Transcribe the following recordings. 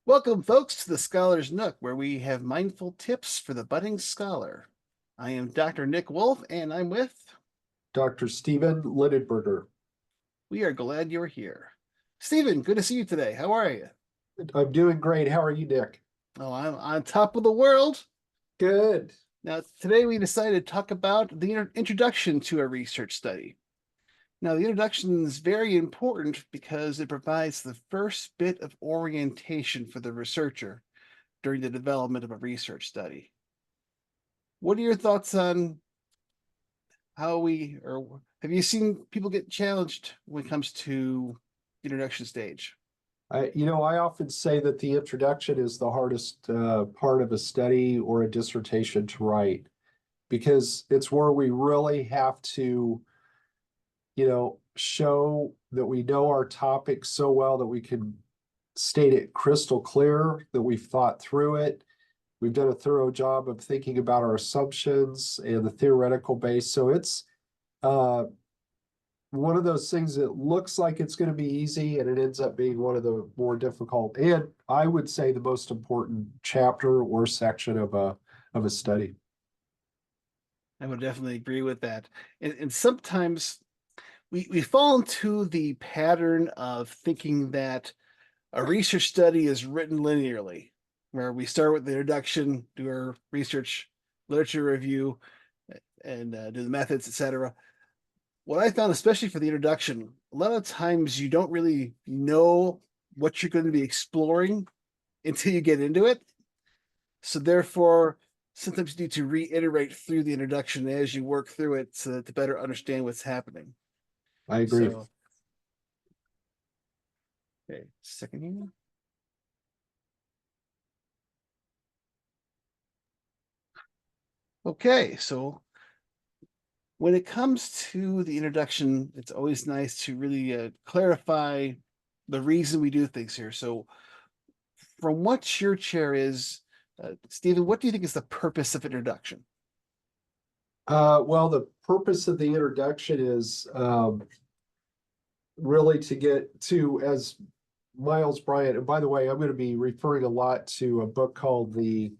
Welcome, folks, to the Scholar's Nook, where we have mindful tips for the budding scholar. I am Dr. Nick Wolf, and I'm with. Dr. Stephen Lidenberger. We are glad you're here. Stephen, good to see you today. How are you? I'm doing great. How are you, Nick? Oh, I'm on top of the world. Good. Now, today we decided to talk about the introduction to a research study. Now, the introduction is very important because it provides the first bit of orientation for the researcher during the development of a research study. What are your thoughts on how we or have you seen people get challenged when it comes to introduction stage? I often say that the introduction is the hardest part of a study or a dissertation to write because it's where we really have to, show that we know our topic so well that we can state it crystal clear, that we've thought through it. We've done a thorough job of thinking about our assumptions and the theoretical base. So it's uh, one of those things that looks like it's going to be easy and it ends up being one of the more difficult and I would say the most important chapter or section of a study. I would definitely agree with that. And sometimes we fall into the pattern of thinking that a research study is written linearly, where we start with the introduction, do our research literature review, and do the methods, etc. What I found, especially for the introduction, a lot of times you don't really know what you're going to be exploring until you get into it. So therefore, sometimes you need to reiterate through the introduction as you work through it so that to better understand what's happening. I agree. So, okay, second here. Okay, so when it comes to the introduction, it's always nice to really clarify the reason we do things here. So, from what your chair is, Stephen, what do you think is the purpose of introduction? Well, the purpose of the introduction is really to get to, as Miles Bryant, and by the way, I'm going to be referring a lot to a book called The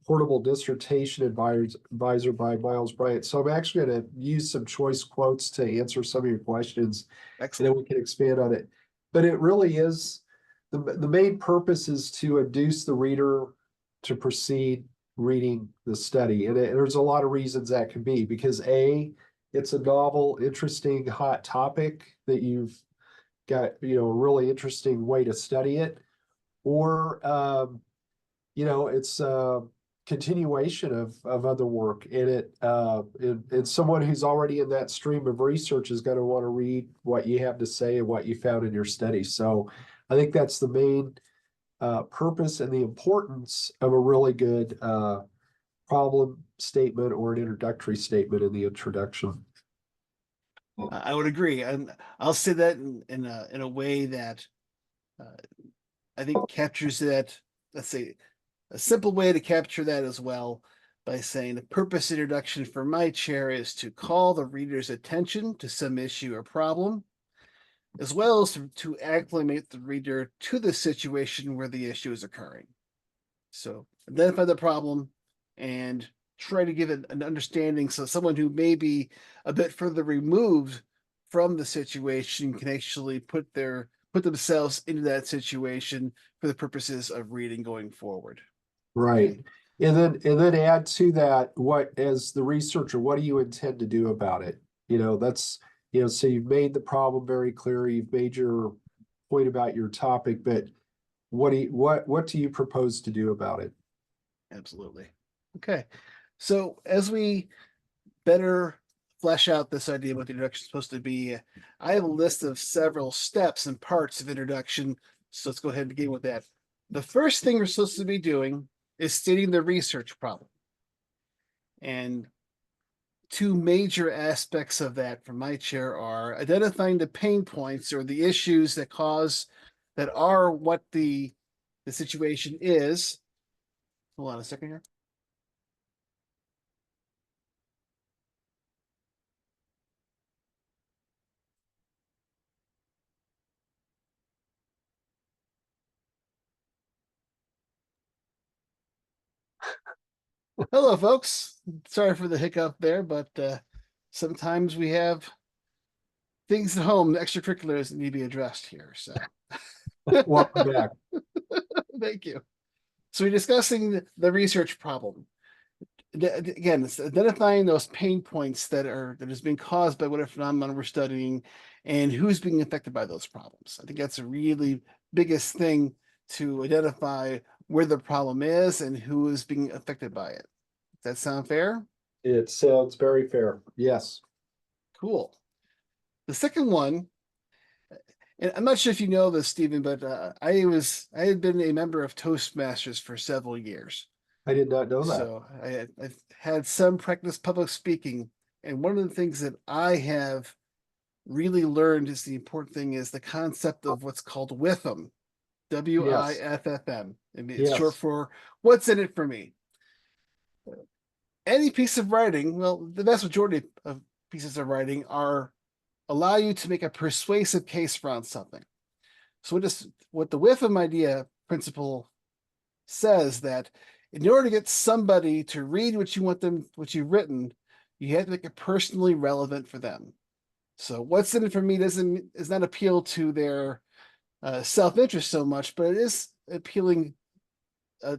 Portable Dissertation Advisor by Miles Bryant. So I'm actually going to use some choice quotes to answer some of your questions, and then Excellent. we can expand on it. But it really is the main purpose is to induce the reader to proceed reading the study. And there's a lot of reasons that can be because A, it's a novel, interesting, hot topic that you've got, a really interesting way to study it. Or it's a continuation of other work in it. And someone who's already in that stream of research is going to want to read what you have to say and what you found in your study. So I think that's the main purpose and the importance of a really good problem statement or an introductory statement in the introduction. I would agree, and I'll say that in a way that uh, I think captures that. Let's say a simple way to capture that as well by saying the purpose introduction for my chair is to call the reader's attention to some issue or problem, as well as to acclimate the reader to the situation where the issue is occurring. So identify the problem and try to give it an understanding so someone who may be a bit further removed from the situation can actually put themselves into that situation for the purposes of reading going forward. Right. Okay. And then add to that, what as the researcher, what do you intend to do about it? That's, so you've made the problem very clear, you've made your point about your topic, but what do you propose to do about it? Absolutely. Okay. So as we better flesh out this idea of what the introduction is supposed to be, I have a list of several steps and parts of introduction. So let's go ahead and begin with that. The first thing we're supposed to be doing is stating the research problem. And two major aspects of that from my chair are identifying the pain points or the issues that are what the situation is. Hold on a second here. Hello, folks. Sorry for the hiccup there, but sometimes we have things at home, extracurriculars that need to be addressed here. So Welcome back. thank you. So we're discussing the research problem. Again, it's identifying those pain points that has been caused by whatever phenomenon we're studying and who's being affected by those problems. I think that's a really biggest thing to identify where the problem is and who is being affected by it. Does that sound fair? It sounds very fair. Yes. Cool. The second one, and I'm not sure if you know this, Stephen, but I had been a member of Toastmasters for several years. I did not know that. So I've had some practice public speaking, and one of the things that I have really learned is the important thing is the concept of what's called WIFM, Yes. WIFFM. I mean, it's short Yes. for what's in it for me. Any piece of writing, well, the vast majority of pieces of writing are allow you to make a persuasive case around something. So what the WIFM idea principle says that in order to get somebody to read what you've written, you have to make it personally relevant for them. So what's in it for me is not appeal to their self-interest so much, but it is appealing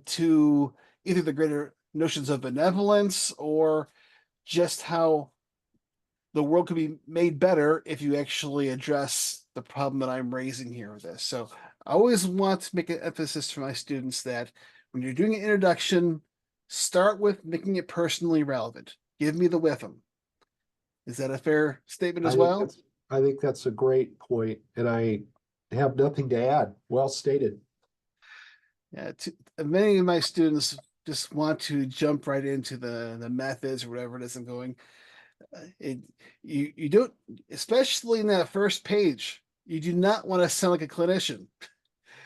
to either the greater notions of benevolence or just how the world could be made better if you actually address the problem that I'm raising here with this. So I always want to make an emphasis for my students that when you're doing an introduction, start with making it personally relevant. Give me the with them. Is that a fair statement I as think well? that's I think that's a great point, and I have nothing to add. Well stated. Yeah, many of my students just want to jump right into the methods or whatever it is I'm going. It you don't, especially in that first page, you do not want to sound like a clinician.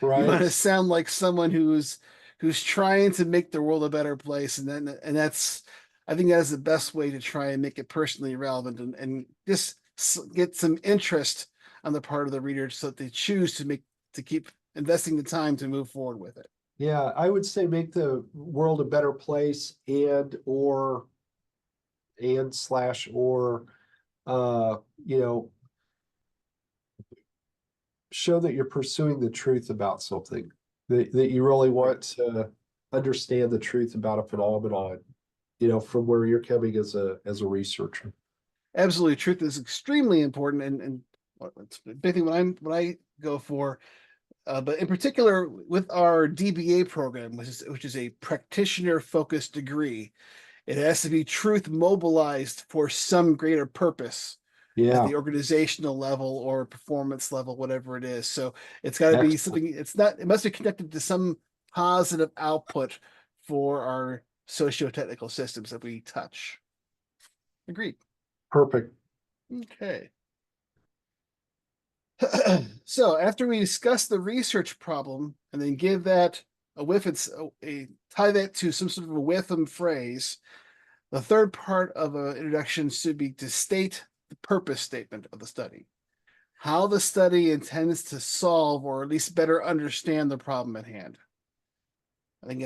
You want to Right. sound like someone who's trying to make the world a better place, and that's I think that is the best way to try and make it personally relevant and just get some interest on the part of the reader so that they choose to keep investing the time to move forward with it. Yeah, I would say make the world a better place and slash or uh, you know, show that you're pursuing the truth about something. That you really Right. want to understand the truth about a phenomenon, from where you're coming as a researcher. Absolutely, truth is extremely important, and it's a big thing when I go for. But in particular, with our DBA program, which is a practitioner focused degree, it has to be truth mobilized for some greater purpose at Yeah, the organizational level or performance level, whatever it is. So it's got to be excellent. something. It's not. It must be connected to some positive output for our socio-technical systems that we touch. Agreed. Perfect. Okay. So after we discuss the research problem and then give that a whiff, tie that to some sort of a whiffum phrase. The third part of an introduction should be to state the purpose statement of the study, how the study intends to solve or at least better understand the problem at hand. I think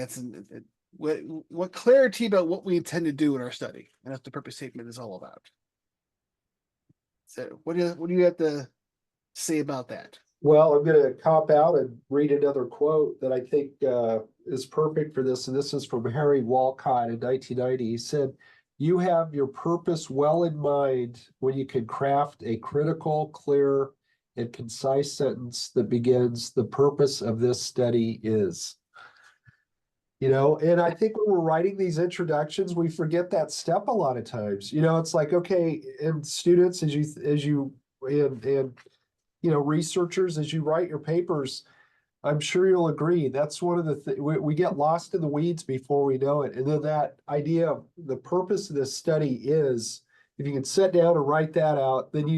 what clarity about what we intend to do in our study, and that's the purpose statement is all about. So, what do you have to say about that? Well, I'm going to cop out and read another quote that I think is perfect for this. And this is from Harry Walcott in 1990. He said, "You have your purpose well in mind when you can craft a critical, clear, and concise sentence that begins, 'The purpose of this study is.'" And I think when we're writing these introductions, we forget that step a lot of times. It's like, okay, and students, and researchers, as you write your papers, I'm sure you'll agree that's one of the things we get lost in the weeds before we know it. And then that idea of the purpose of this study is, if you can sit down and write that out, then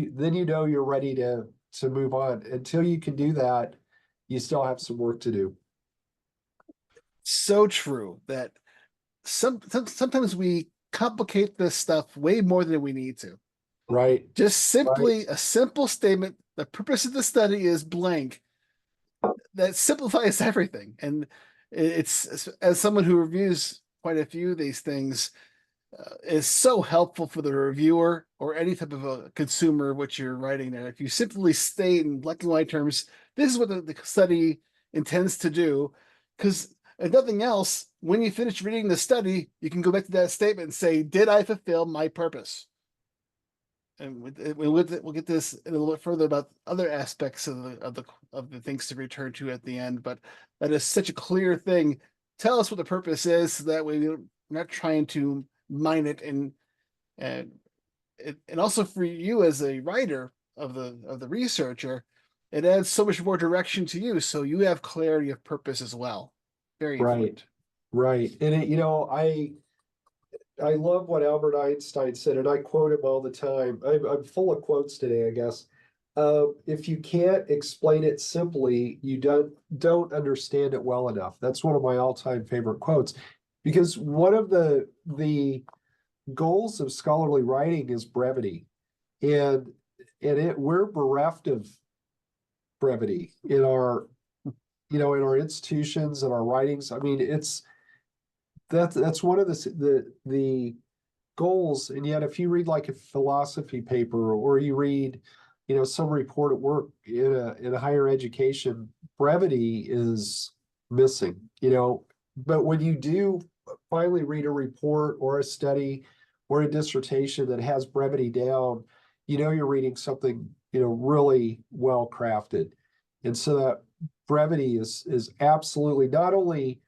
know you're ready to move on. Until you can do that, you still have some work to do. So true that sometimes we complicate this stuff way more than we need to. Right. Just Right. simply a simple statement. The purpose of the study is blank. That simplifies everything. And it's as someone who reviews quite a few of these things is so helpful for the reviewer or any type of a consumer what you're writing there. If you simply state in black and white terms, this is what the study intends to do, because if nothing else, when you finish reading the study, you can go back to that statement and say, did I fulfill my purpose? And we'll get this a little bit further about other aspects of the things to return to at the end, but that is such a clear thing. Tell us what the purpose is, so that way we're not trying to mine it, and and also for you as a writer of the researcher, it adds so much more direction to you, so you have clarity of purpose as well. Very Right, important. right. And I love what Albert Einstein said, and I quote him all the time. I'm full of quotes today, I guess. If you can't explain it simply, you don't understand it well enough. That's one of my all-time favorite quotes, because one of the goals of scholarly writing is brevity, and we're bereft of brevity in our in our institutions and our writings. I mean, that's one of the goals. And yet, if you read like a philosophy paper, or you read, some report at work in a higher education, brevity is missing. But when you do finally read a report or a study or a dissertation that has brevity down, you're reading something really well crafted. And so that brevity is absolutely, not only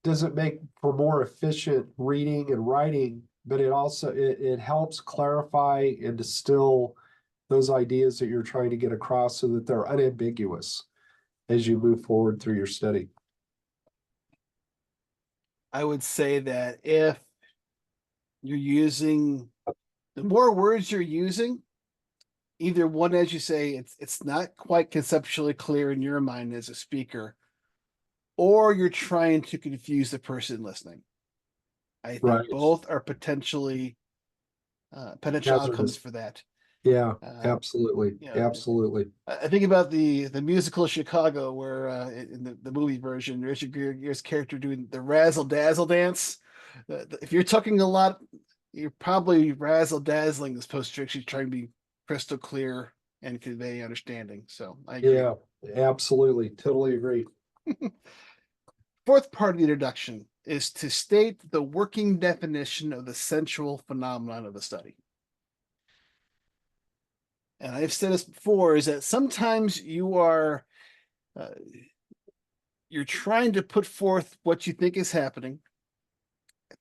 does it make for more efficient reading and writing, but it helps clarify and distill those ideas that you're trying to get across, so that they're unambiguous as you move forward through your study. I would say that if you're using, the more words you're using, either one, as you say, it's not quite conceptually clear in your mind as a speaker, or you're trying to confuse the person listening. I think Right. both are potential outcomes Hazardous. for that. Yeah, Uh, absolutely. you know, Absolutely. I think about the musical Chicago, where in the movie version, Richard Gere's character doing the razzle dazzle dance. If you're talking a lot, you're probably razzle dazzling as opposed to actually trying to be crystal clear and convey understanding. So I agree. Yeah, absolutely. Totally agree. Fourth part of the introduction is to state the working definition of the central phenomenon of the study. And I've said this before, is that sometimes uh, you're trying to put forth what you think is happening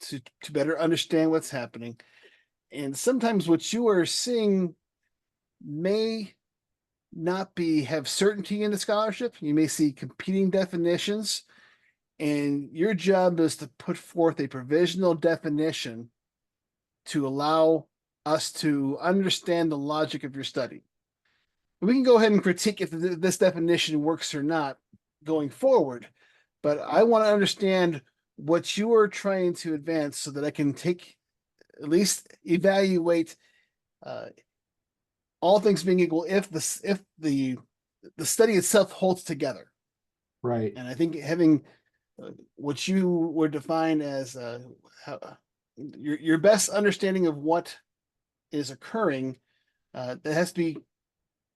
to better understand what's happening. And sometimes what you are seeing may not have certainty in the scholarship. You may see competing definitions, and your job is to put forth a provisional definition to allow us to understand the logic of your study. We can go ahead and critique if this definition works or not going forward, but I want to understand what you are trying to advance, so that I can at least evaluate, uh, all things being equal, if the study itself holds together. Right. And I think having what you would define as your best understanding of what is occurring, that has to be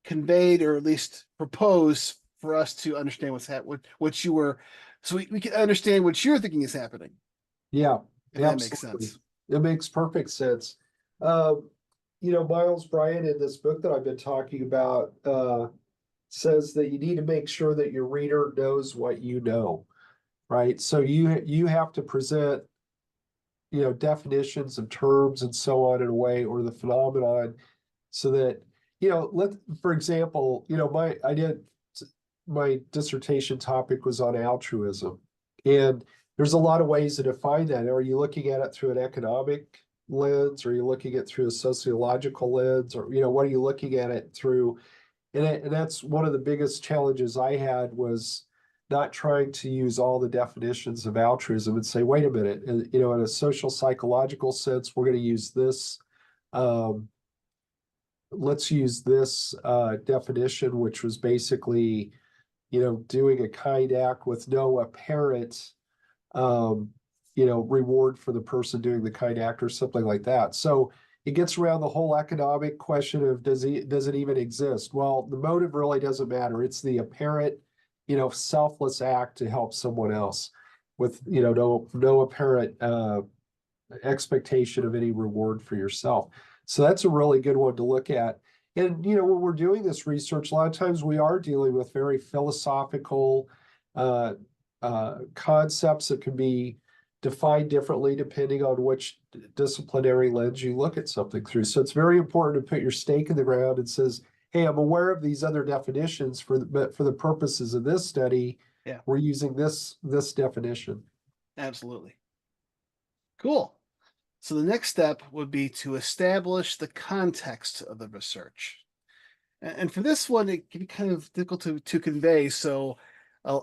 conveyed, or at least proposed, for us to understand what you were, so we can understand what you're thinking is happening, Yeah, if that makes absolutely. sense. It makes perfect sense. Miles Bryant, in this book that I've been talking about, says that you need to make sure that your reader knows what you know, right? So you have to present, definitions of terms and so on in a way, or the phenomenon, so that, for example, my dissertation topic was on altruism. And there's a lot of ways to define that. Are you looking at it through an economic lens? Are you looking at it through a sociological lens? Or, what are you looking at it through? And that's one of the biggest challenges I had, was not trying to use all the definitions of altruism and say, wait a minute, in a social psychological sense, we're going to use this. Let's use this definition, which was basically, doing a kind act with no apparent um, reward for the person doing the kind act or something like that. So it gets around the whole economic question of does it even exist? Well, the motive really doesn't matter. It's the apparent, selfless act to help someone else with, no apparent expectation of any reward for yourself. So that's a really good one to look at. And when we're doing this research, a lot of times we are dealing with very philosophical uh, concepts that can be defined differently depending on which disciplinary lens you look at something through. So it's very important to put your stake in the ground and says, "Hey, I'm aware of these other definitions but for the purposes of this study, Yeah, we're using this definition." absolutely. Cool. So the next step would be to establish the context of the research. And for this one, it can be kind of difficult to convey. So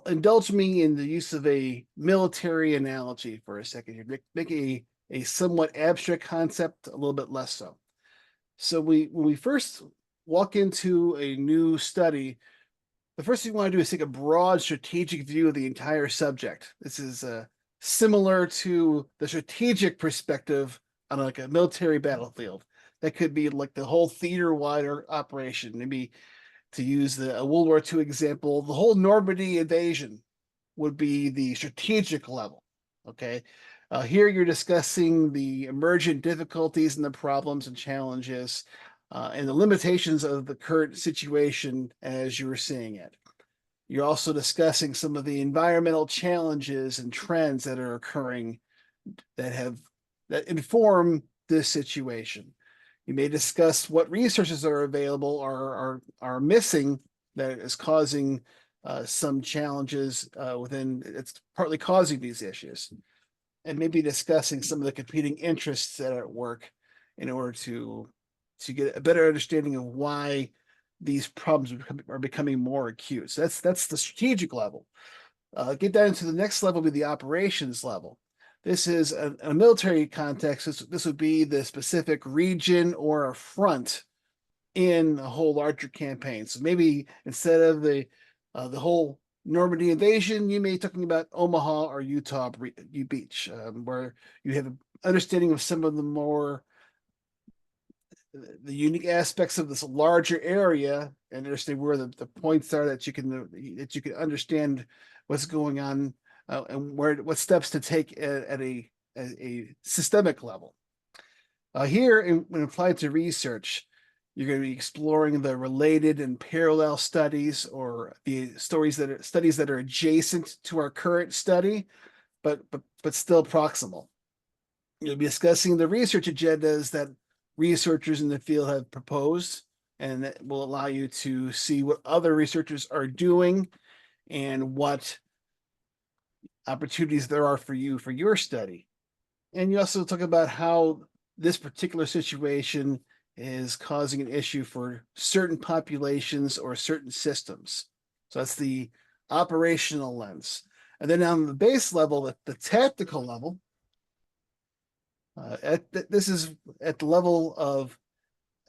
indulge me in the use of a military analogy for a second here. Make a somewhat abstract concept a little bit less so. So when we first walk into a new study, the first thing we want to do is take a broad strategic view of the entire subject. This is similar to the strategic perspective on like a military battlefield. That could be like the whole theater-wide operation. Maybe to use a World War II example, the whole Normandy invasion would be the strategic level. Okay. Here you're discussing the emergent difficulties and the problems and challenges and the limitations of the current situation as you were seeing it. You're also discussing some of the environmental challenges and trends that are occurring that inform this situation. You may discuss what resources are available or are missing that is causing some challenges within. It's partly causing these issues, and maybe discussing some of the competing interests that are at work in order to get a better understanding of why these problems are becoming more acute. So that's the strategic level. Get down to the next level, be the operations level. This is a military context. This would be the specific region or a front in a whole larger campaign. So maybe instead of the whole Normandy invasion, you may be talking about Omaha or Utah Beach, where you have an understanding of some of the more the unique aspects of this larger area and understand where the points are that you can understand what's going on and what steps to take at a systemic level. Here, when applied to research, you're going to be exploring the related and parallel studies or the studies that are adjacent to our current study, but still proximal. You'll be discussing the research agendas that researchers in the field have proposed, and that will allow you to see what other researchers are doing and what opportunities there are for you for your study. And you also talk about how this particular situation is causing an issue for certain populations or certain systems. So that's the operational lens. And then on the base level, the tactical level, this is at the level of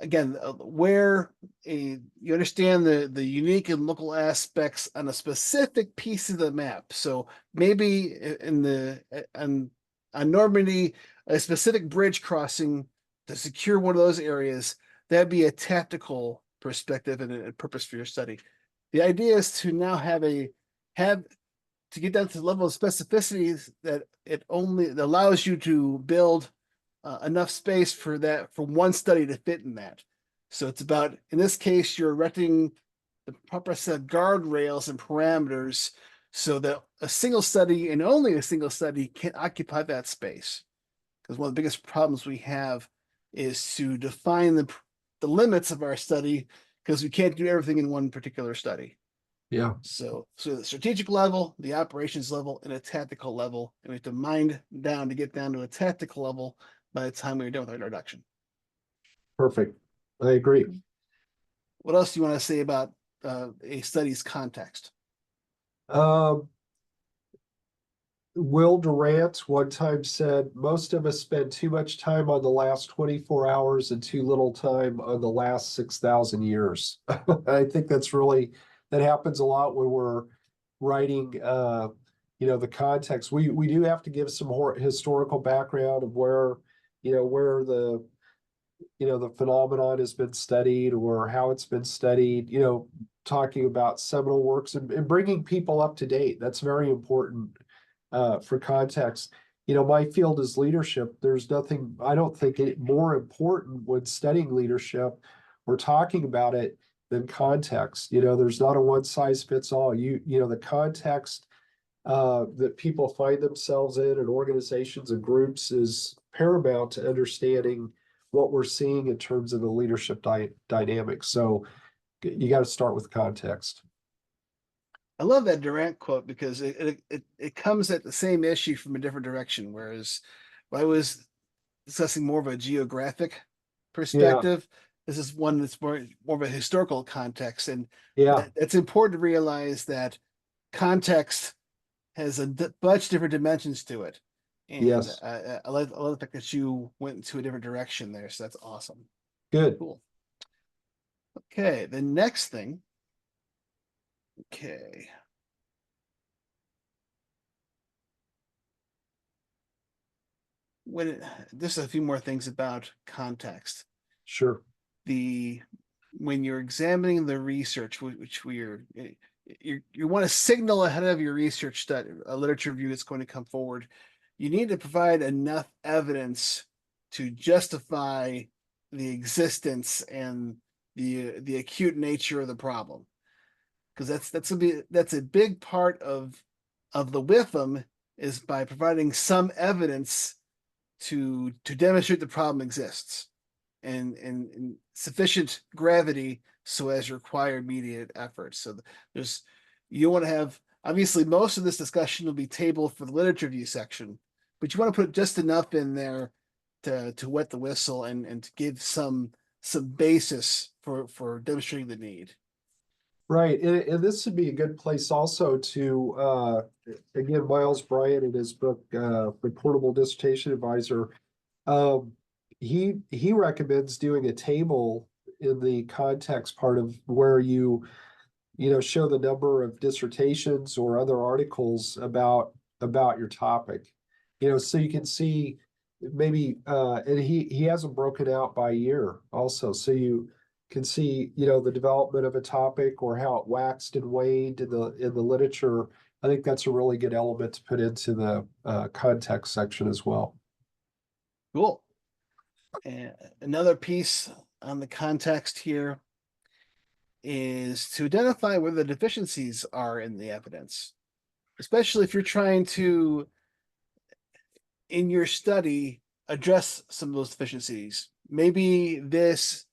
again where you understand the unique and local aspects on a specific piece of the map. So maybe in the on Normandy, a specific bridge crossing to secure one of those areas, that'd be a tactical perspective and a purpose for your study. The idea is to now have to get down to the level of specificity that it allows you to build enough space for one study to fit in that. So it's about, in this case, you're erecting the proper set of guardrails and parameters so that a single study and only a single study can occupy that space. Because one of the biggest problems we have is to define the limits of our study because we can't do everything in one particular study. Yeah, So the strategic level, the operations level, and a tactical level, and we have to mind down to get down to a tactical level by the time we're done with our introduction. perfect. I agree. What else do you want to say about a study's context? Um, Will Durant one time said, most of us spend too much time on the last 24 hours and too little time on the last 6,000 years. I think that happens a lot when we're writing the context. We do have to give some historical background of where, where the phenomenon has been studied or how it's been studied, talking about seminal works and bringing people up to date. That's very important for context. My field is leadership. There's nothing, I don't think it more important when studying leadership or talking about it than context. There's not a one size fits all. The context that people find themselves in and organizations and groups is paramount to understanding what we're seeing in terms of the leadership dynamics. So you got to start with context. I love that Durant quote because it comes at the same issue from a different direction. Whereas I was discussing more of a geographic Yeah, perspective, this is one that's more of a historical context, and yeah, that's important to realize that context has much different dimensions to it. And yes, I love the fact that you went into a different direction there. So that's awesome. good, Cool. Okay, the next thing. Okay. When Just a few more things about context. sure, The When you're examining the research, which you want to signal ahead of your research study, a literature review that's going to come forward, you need to provide enough evidence to justify the existence and the acute nature of the problem, because that's a big part of the WIFM is by providing some evidence to demonstrate the problem exists and in sufficient gravity so as to require immediate effort. So there's you want to have obviously most of this discussion will be tabled for the literature review section, but you want to put just enough in there to wet the whistle and to give some basis for demonstrating the need. right. And this would be a good place also to again, Miles Bryant in his book, Reportable Dissertation Advisor. Um, he recommends doing a table in the context part of where you show the number of dissertations or other articles about your topic. So you can see maybe and he has them broken out by year also. So you can see, the development of a topic or how it waxed and waned in the literature. I think that's a really good element to put into the context section as well. Cool. And another piece on the context here is to identify where the deficiencies are in the evidence, especially if you're trying to, in your study, address some of those deficiencies. Maybe this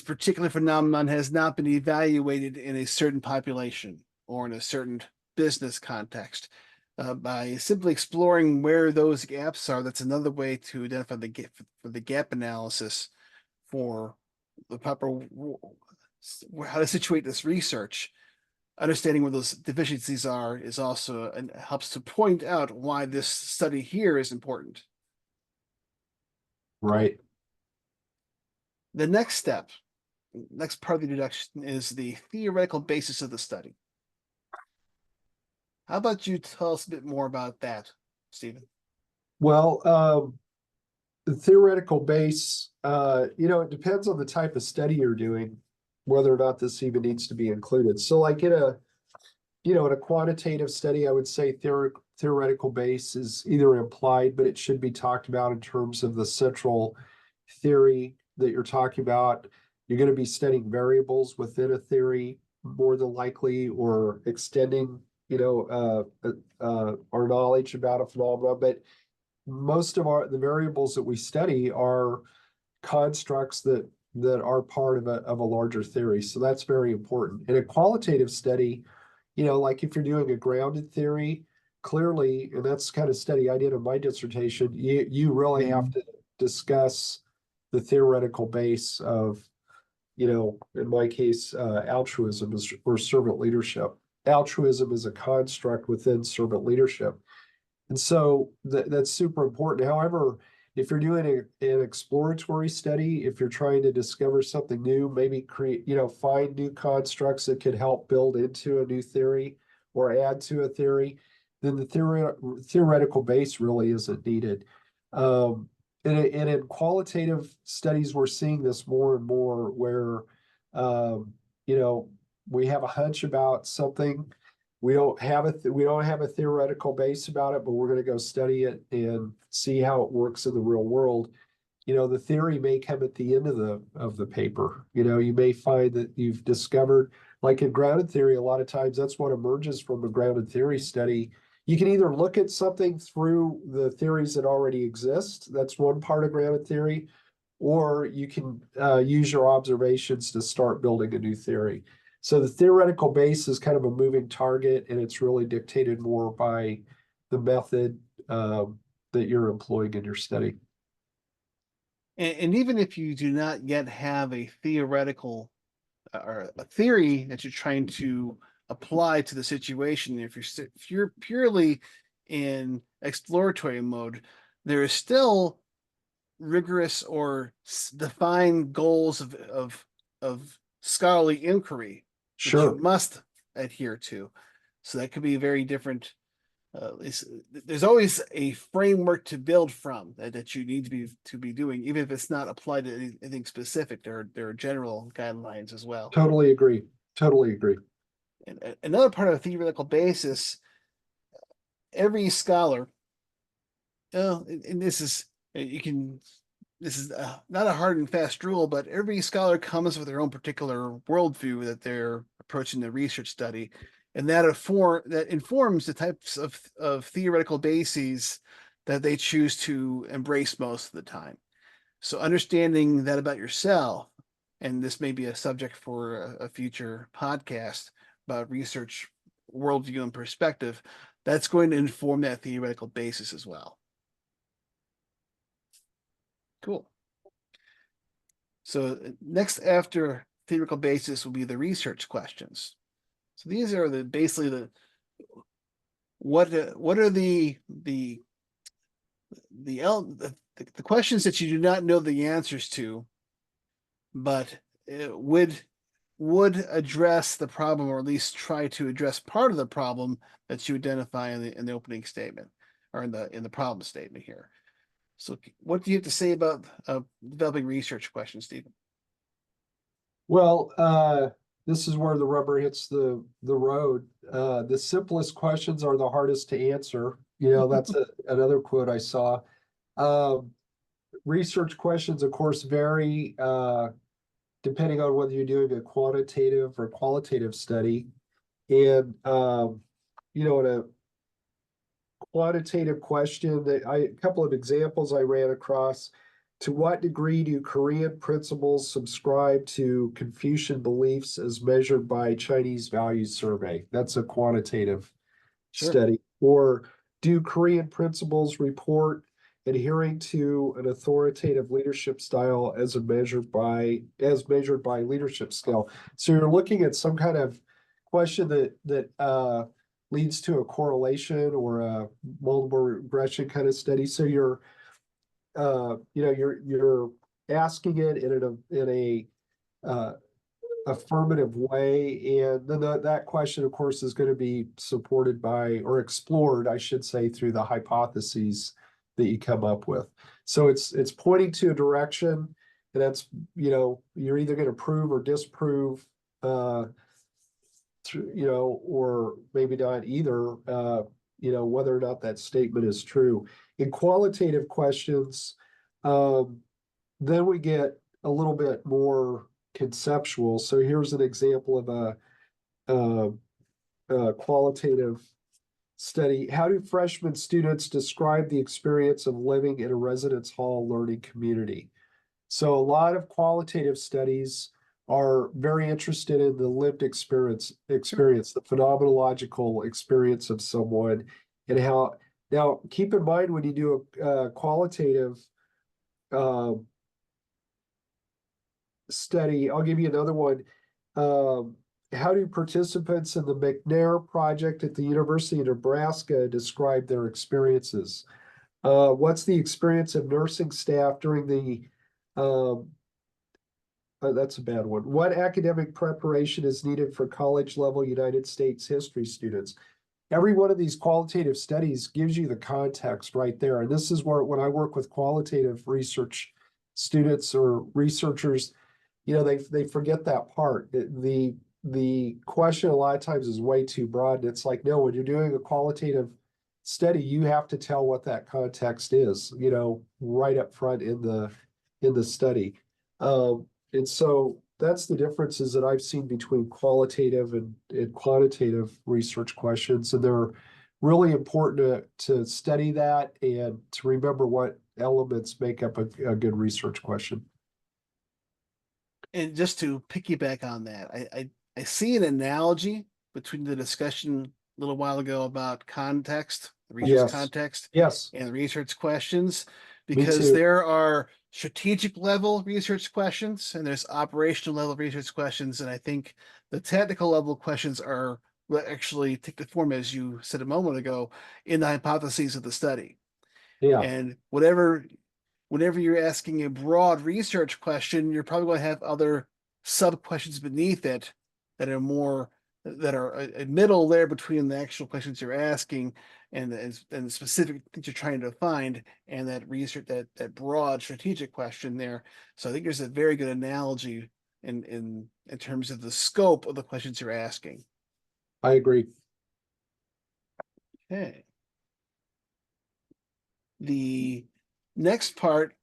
particular phenomenon has not been evaluated in a certain population or in a certain business context. By simply exploring where those gaps are, that's another way to identify the gap analysis for the proper how to situate this research. Understanding where those deficiencies are is also and helps to point out why this study here is important. Cool. Right. The next part of the introduction is the theoretical basis of the study. How about you tell us a bit more about that, Stephen? Well, the theoretical base, it depends on the type of study you're doing, whether or not this even needs to be included. So like in a quantitative study, I would say theoretical base is either implied, but it should be talked about in terms of the central theory that you're talking about. You're going to be studying variables within a theory more than likely, or extending, our knowledge about a phenomenon. But most of the variables that we study are constructs that are part of a larger theory. So that's very important. In a qualitative study, like if you're doing a grounded theory, clearly, and that's the kind of study I did in my dissertation, you really have to discuss the theoretical base of, in my case, altruism or servant leadership. Altruism is a construct within servant leadership. And so that's super important. However, if you're doing an exploratory study, if you're trying to discover something new, maybe create, find new constructs that could help build into a new theory or add to a theory, then the theoretical base really isn't needed. And in qualitative studies, we're seeing this more and more where, you know, we have a hunch about something. We don't have a theoretical base about it, but we're going to go study it and see how it works in the real world. You know, the theory may come at the end of the paper. You know, you may find that you've discovered, like in grounded theory, a lot of times that's what emerges from a grounded theory study. You can either look at something through the theories that already exist. That's one part of grounded theory, or you can use your observations to start building a new theory. So the theoretical base is kind of a moving target, and it's really dictated more by the method that you're employing in your study. And even if you do not yet have a theoretical or a theory that you're trying to apply to the situation, if you're purely in exploratory mode, there is still rigorous or defined goals of scholarly inquiry that you Sure. must adhere to. So that could be very different. There's always a framework to build from that you need to be doing, even if it's not applied to anything specific. There are general guidelines as well. Totally agree. Totally agree. And another part of a theoretical basis, every scholar, and this is you can this is not a hard and fast rule, but every scholar comes with their own particular worldview that they're approaching the research study, and that informs the types of theoretical bases that they choose to embrace most of the time. So understanding that about yourself, and this may be a subject for a future podcast about research worldview and perspective, that's going to inform that theoretical basis as well. Cool. So next after theoretical basis will be the research questions. So these are basically what are the questions that you do not know the answers to, but would address the problem, or at least try to address part of the problem that you identify in the opening statement, or in the problem statement here. So what do you have to say about developing research questions, Stephen? Well, this is where the rubber hits the road. The simplest questions are the hardest to answer. You know, that's another quote I saw. Um, Research questions, of course, vary depending on whether you're doing a quantitative or qualitative study. And you know, in a quantitative question, a couple of examples I ran across. To what degree do Korean principles subscribe to Confucian beliefs as measured by Chinese Values Survey? That's a quantitative Sure. study. Or do Korean principles report adhering to an authoritative leadership style as measured by leadership skill? So you're looking at some kind of question that leads to a correlation or a multiple regression kind of study. So you're asking it in a affirmative way, and then that question, of course, is going to be supported by, or explored, I should say, through the hypotheses that you come up with. So it's pointing to a direction, and that's, you know, you're either going to prove or disprove, you know, or maybe not either, you know, whether or not that statement is true. In qualitative questions, then we get a little bit more conceptual. So here's an example of a qualitative study. How do freshman students describe the experience of living in a residence hall learning community? So a lot of qualitative studies are very interested in the lived experience, the phenomenological experience of someone, and how. Now, keep in mind when you do a qualitative uh, study, I'll give you another one. How do participants in the McNair project at the University of Nebraska describe their experiences? What's the experience of nursing staff during the um, that's a bad one. What academic preparation is needed for college level United States history students? every one of these qualitative studies gives you the context right there. And this is where, when I work with qualitative research students or researchers, they forget that part. The question a lot of times is way too broad. And it's like, no, when you're doing a qualitative study, you have to tell what that context is, right up front in the study. And so that's the differences that I've seen between qualitative and quantitative research questions. And they're really important to study that and to remember what elements make up a good research question. And just to piggyback on that, I see an analogy between the discussion a little while ago about context, the research Yes. context, Yes, and the research questions, me because too. there are strategic level research questions and there's operational level research questions. And I think the technical level questions are what actually take the form, as you said a moment ago, in the hypotheses of the study. Yeah, And whenever you're asking a broad research question, you're probably going to have other sub questions beneath it that are more that are a middle layer between the actual questions you're asking and specific things you're trying to find and that research that broad strategic question there. So I think there's a very good analogy in terms of the scope of the questions you're asking. I agree. Okay. The next part,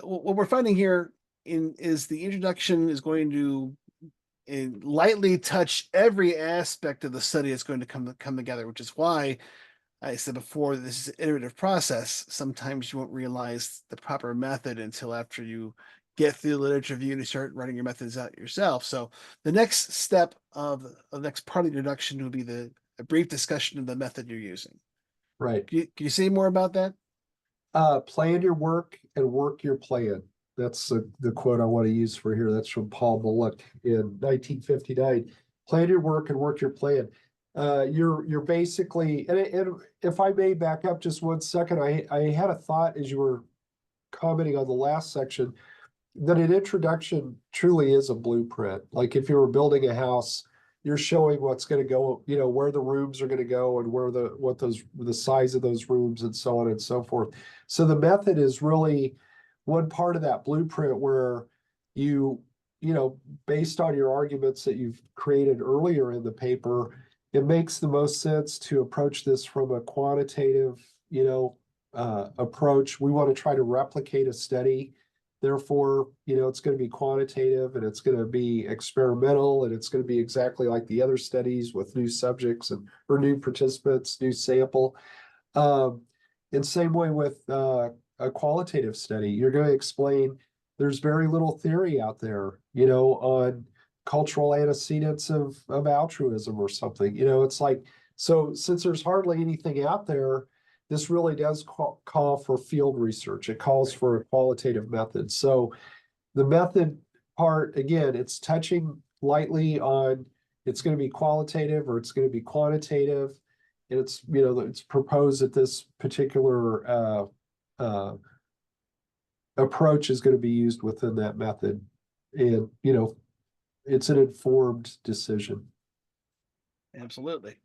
what we're finding here is the introduction is going to lightly touch every aspect of the study that's going to come together, which is why I said before this is an iterative process. Sometimes you won't realize the proper method until after you get through the literature review and you start writing your methods out yourself. So the next step of the next part of the introduction will be a brief discussion of the method you're using. Right. Can you say more about that? Plan your work and work your plan. That's the quote I want to use for here. That's from Paul Bullock in 1959. Plan your work and work your plan. You're basically, and if I may back up just 1 second, I had a thought as you were commenting on the last section that an introduction truly is a blueprint. Like if you were building a house, you're showing what's going to go, where the rooms are going to go and the size of those rooms and so on and so forth. So the method is really one part of that blueprint where you, based on your arguments that you've created earlier in the paper, it makes the most sense to approach this from a quantitative, approach. We want to try to replicate a study. Therefore, it's going to be quantitative and it's going to be experimental and it's going to be exactly like the other studies with new subjects or new participants, new sample. Um, and same way with a qualitative study, you're going to explain there's very little theory out there, on cultural antecedents of altruism or something. It's like, so since there's hardly anything out there, this really does call for field research. It calls for a qualitative method. So the method part, again, it's touching lightly on it's going to be qualitative or it's going to be quantitative. And it's proposed that this particular approach is going to be used within that method. And, it's an informed decision. Absolutely.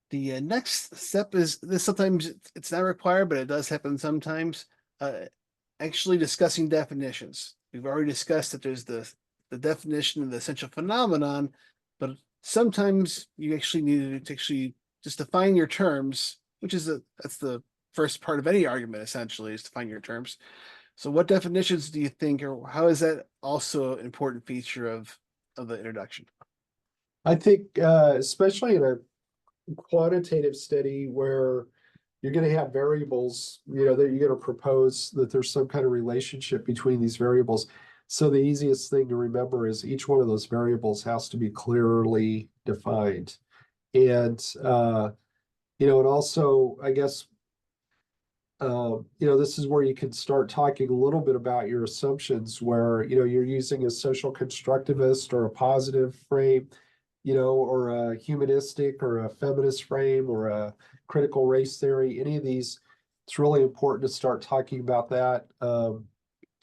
The next step is this. Sometimes it's not required, but it does happen sometimes. Actually discussing definitions. We've already discussed that there's the definition of the essential phenomenon, but sometimes you actually need to actually just define your terms, which is that's the first part of any argument essentially is define your terms. So what definitions do you think, or how is that also an important feature of the introduction? I think, especially in a quantitative study where you're going to have variables, that you're going to propose that there's some kind of relationship between these variables. So the easiest thing to remember is each one of those variables has to be clearly defined. And, and also, I guess, this is where you can start talking a little bit about your assumptions where, you're using a social constructivist or a positive frame, or a humanistic or a feminist frame or a critical race theory, any of these, it's really important to start talking about that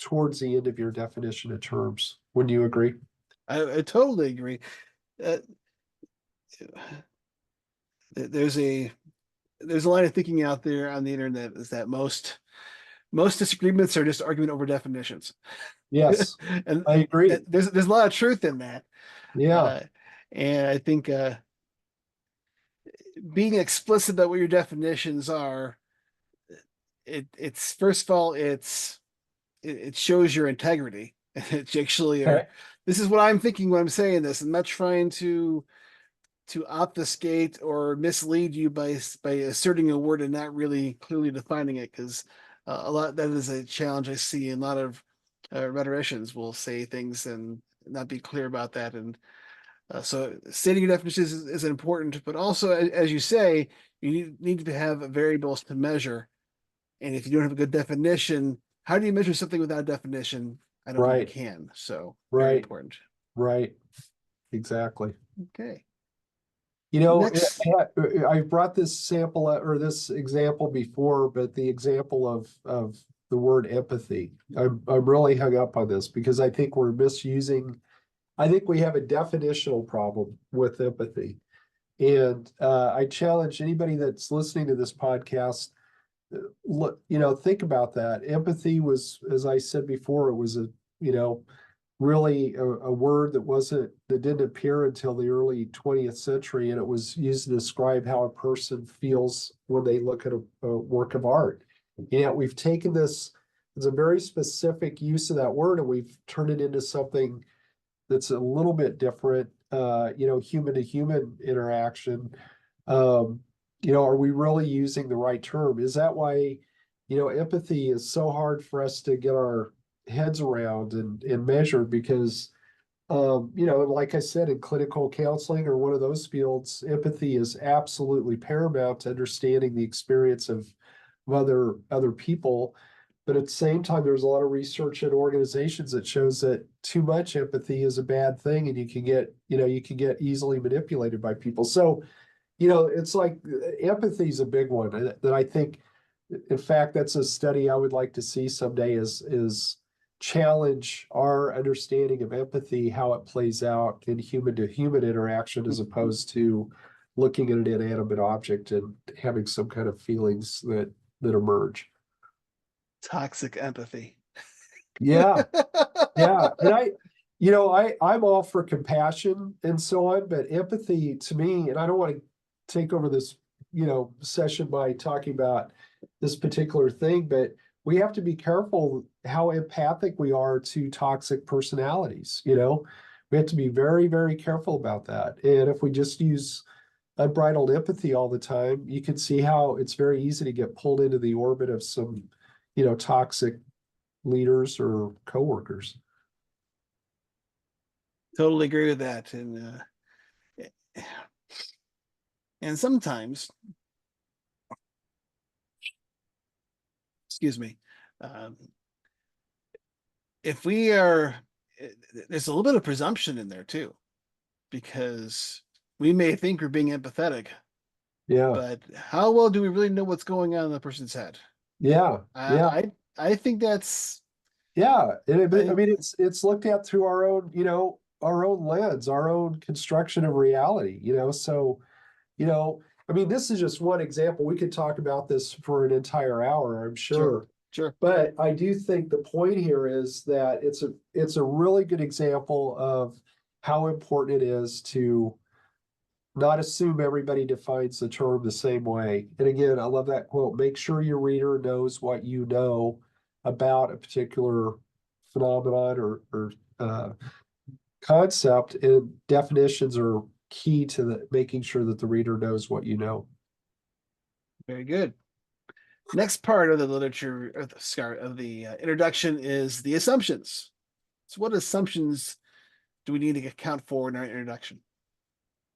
towards the end of your definition of terms. Wouldn't you agree? I totally agree. Uh, there's a line of thinking out there on the internet is that most disagreements are just argument over definitions. Yes, and I agree. there's a lot of truth in that. Yeah, Uh, and I think being explicit about what your definitions are, it's first of all, it shows your integrity. It's actually, okay, this is what I'm thinking when I'm saying this. I'm not trying to obfuscate or mislead you by asserting a word and not really clearly defining it, because a lot that is a challenge I see in a lot of rhetoricians will say things and not be clear about that. And so stating your definitions is important, but also, as you say, you need to have variables to measure. And if you don't have a good definition, how do you measure something without a definition? I don't think you right, can. So very right, important. right, exactly. Okay. You know, Next, I brought this sample or this example before, but the example of the word empathy. I'm really hung up on this because I think we're misusing. I think we have a definitional problem with empathy, and I challenge anybody that's listening to this podcast. Look, think about that. Empathy was, as I said before, it was you know, really a word that didn't appear until the early 20th century, and it was used to describe how a person feels when they look at a work of art. And yet we've taken this as a very specific use of that word, and we've turned it into something that's a little bit different, human to human interaction. Um, are we really using the right term? Is that why, empathy is so hard for us to get our heads around and measure? Because, like I said, in clinical counseling or one of those fields, empathy is absolutely paramount to understanding the experience of other people. But at the same time, there's a lot of research at organizations that shows that too much empathy is a bad thing, and you can get easily manipulated by people. So, it's like empathy is a big one that I think, in fact, that's a study I would like to see someday is challenge our understanding of empathy, how it plays out in human to human interaction, as opposed to looking at an inanimate object and having some kind of feelings that emerge. toxic empathy. Yeah, yeah. And I'm all for compassion and so on, but empathy to me, and I don't want to take over this, session by talking about this particular thing, but we have to be careful how empathic we are to toxic personalities, We have to be very, very careful about that. And if we just use unbridled empathy all the time, you can see how it's very easy to get pulled into the orbit of some, toxic leaders or coworkers. Totally agree with that. And sometimes, excuse me, um, if we are, there's a little bit of presumption in there too, because we may think we're being empathetic, Yeah, but how well do we really know what's going on in the person's head? yeah, yeah, I think that's, yeah. I I mean, it's looked at through our own lens, our own construction of reality. So you know, I mean, this is just one example. We could talk about this for an entire hour, I'm sure, sure. sure, But I do think the point here is that it's a really good example of how important it is to not assume everybody defines the term the same way. And again, I love that quote, make sure your reader knows what you know about a particular phenomenon or concept, and definitions are key to making sure that the reader knows what you know. very good. Next part of the literature of the introduction is the assumptions. So, what assumptions do we need to account for in our introduction?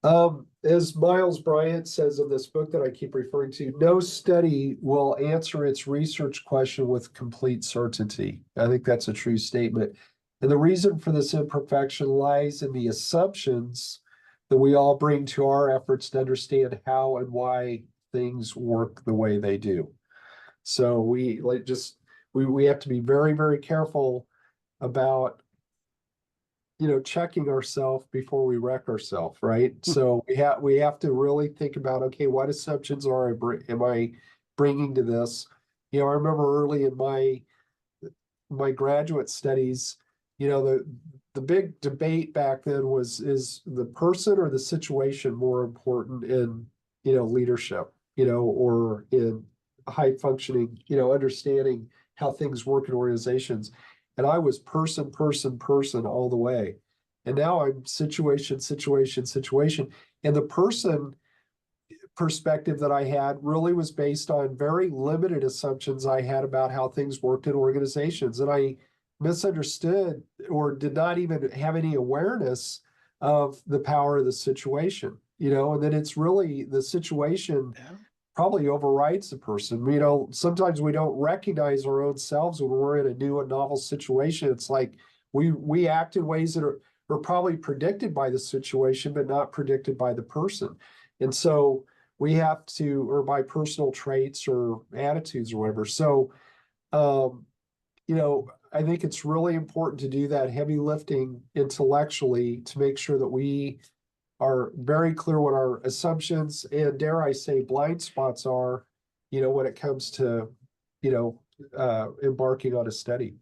As Miles Bryant says in this book that I keep referring to, no study will answer its research question with complete certainty. I think that's a true statement. And the reason for this imperfection lies in the assumptions that we all bring to our efforts to understand how and why things work the way they do. So we have to be very, very careful about checking ourselves before we wreck ourselves, right? So we have to really think about, okay, what assumptions am I bringing to this? I remember early in my graduate studies, the big debate back then was, is the person or the situation more important in, leadership, or in high functioning, understanding how things work in organizations. And I was person, person, person all the way. And now I'm situation, situation, situation. And the person perspective that I had really was based on very limited assumptions I had about how things worked in organizations. And I misunderstood or did not even have any awareness of the power of the situation, and then it's really the situation Yeah. probably overrides the person. Sometimes we don't recognize our own selves when we're in a new and novel situation. It's like we act in ways that are probably predicted by the situation, but not predicted by the person. And so we have to, or by personal traits or attitudes or whatever. So, I think it's really important to do that heavy lifting intellectually to make sure that we are very clear what our assumptions and, dare I say, blind spots are, when it comes to, embarking on a study.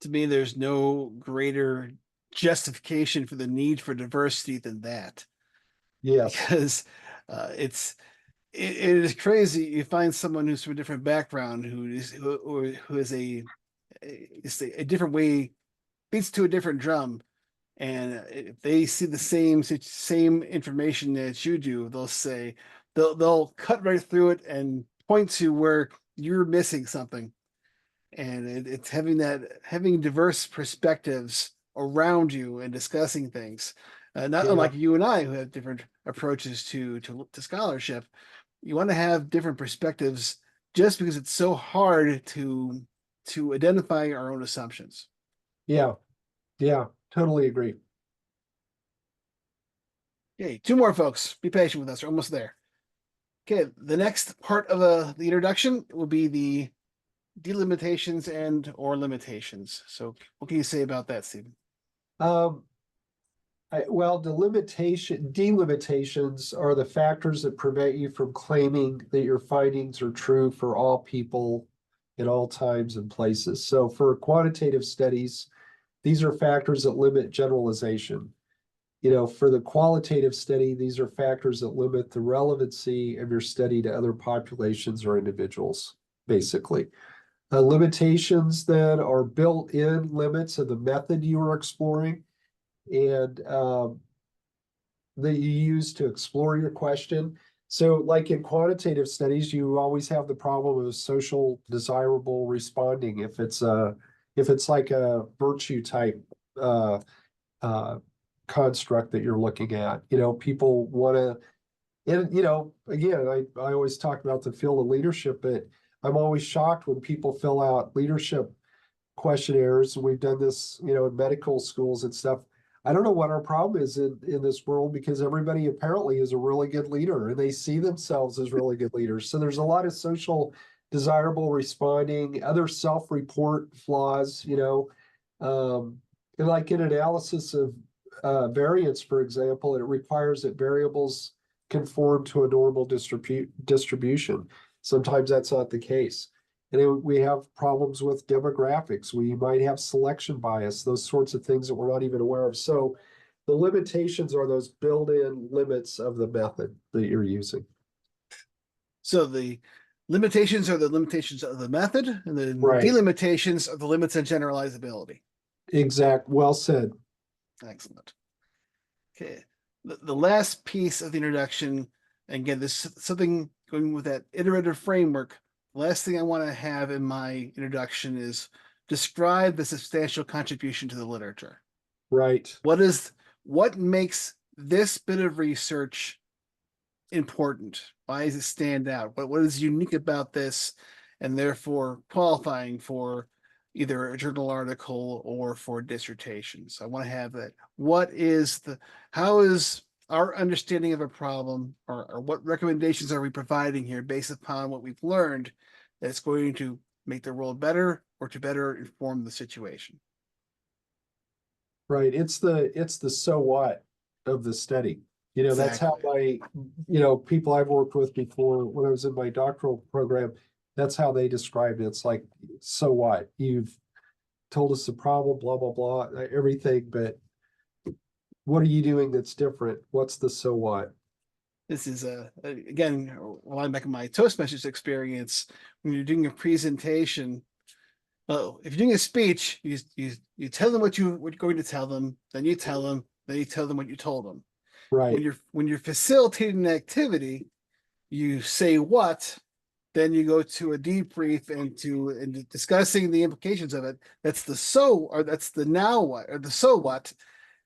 To me, there's no greater justification for the need for diversity than that, Yes. because it's it is crazy. You find someone who's from a different background who is a different way, beats to a different drum, and if they see the same information that you do, they'll cut right through it and point to where you're missing something. And it's having diverse perspectives around you and discussing things, not Yeah. unlike you and I, who have different approaches to scholarship. You want to have different perspectives, just because it's so hard to identify our own assumptions. Yeah. Yeah. Totally agree. Okay, two more folks. Be patient with us. We're almost there. Okay, the next part of the introduction will be the delimitations and or limitations. So, what can you say about that, Stephen? Um, well, delimitations are the factors that prevent you from claiming that your findings are true for all people in all times and places. So for quantitative studies, these are factors that limit generalization. For the qualitative study, these are factors that limit the relevancy of your study to other populations or individuals, basically. Limitations then are built-in limits of the method you are exploring and that you use to explore your question. So, like in quantitative studies, you always have the problem of social desirable responding. If it's like a virtue type uh, uh, construct that you're looking at, people want to. And again, I always talk about the field of leadership, but I'm always shocked when people fill out leadership questionnaires. We've done this, in medical schools and stuff. I don't know what our problem is in this world, because everybody apparently is a really good leader and they see themselves as really good leaders. So there's a lot of social desirable responding, other self-report flaws, and like in analysis of variance, for example, it requires that variables conform to a normal distribution. Sometimes that's not the case. And we have problems with demographics. We might have selection bias, those sorts of things that we're not even aware of. So the limitations are those built-in limits of the method that you're using. So the limitations are the limitations of the method, and the Right. delimitations are the limits of generalizability. Exact. Well said. Excellent. Okay. The last piece of the introduction, and again, this is something going with that iterative framework. The last thing I want to have in my introduction is describe the substantial contribution to the literature. Right. What makes this bit of research important? Why does it stand out? What is unique about this, and therefore qualifying for either a journal article or for dissertations? I want to have that. How is our understanding of a problem, or what recommendations are we providing here based upon what we've learned, that's going to make the world better or to better inform the situation? Right. It's the so what of the study. That's how Exactly. people I've worked with before when I was in my doctoral program, that's how they described it. It's like, so what? You've told us the problem, blah, blah, blah, everything, but what are you doing that's different? What's the so what? This is again, relying back on my Toastmasters experience. When you're doing a presentation, well, if you're doing a speech, you tell them what you're going to tell them, then you tell them, then you tell them what you told them. Right. When you're facilitating an activity, you say what, then you go to a debrief and discussing the implications of it. That's the so, or that's the now what, or the so what.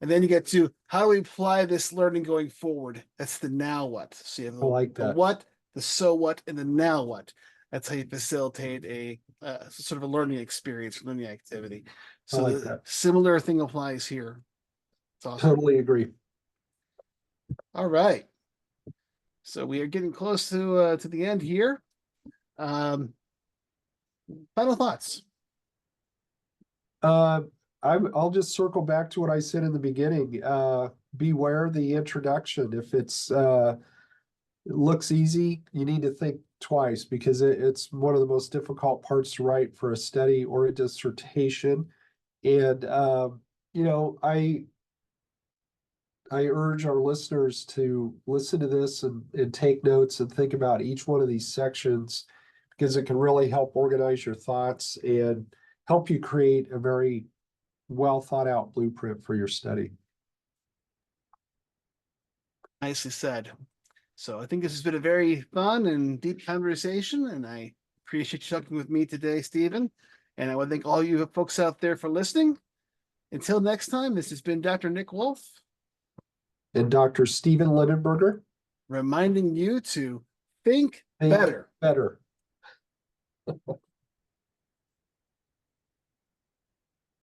And then you get to how do we apply this learning going forward? That's the now what. So you have I like the that. what, the so what, and the now what. That's how you facilitate a sort of a learning experience, learning activity. I So like the that. similar thing applies here. It's awesome. Totally agree. All right. So we are getting close to the end here. Um, Final thoughts. Uh, I'll just circle back to what I said in the beginning. Beware the introduction. If it looks easy, you need to think twice because it's one of the most difficult parts to write for a study or a dissertation. And you know, I urge our listeners to listen to this and take notes and think about each one of these sections because it can really help organize your thoughts and help you create a very well thought out blueprint for your study. Nicely said. So I think this has been a very fun and deep conversation, and I appreciate you talking with me today, Stephen. And I want to thank all you folks out there for listening. Until next time, this has been Dr. Nick Wolf And Dr. Stephen Lindenberger, reminding you to think think better. better.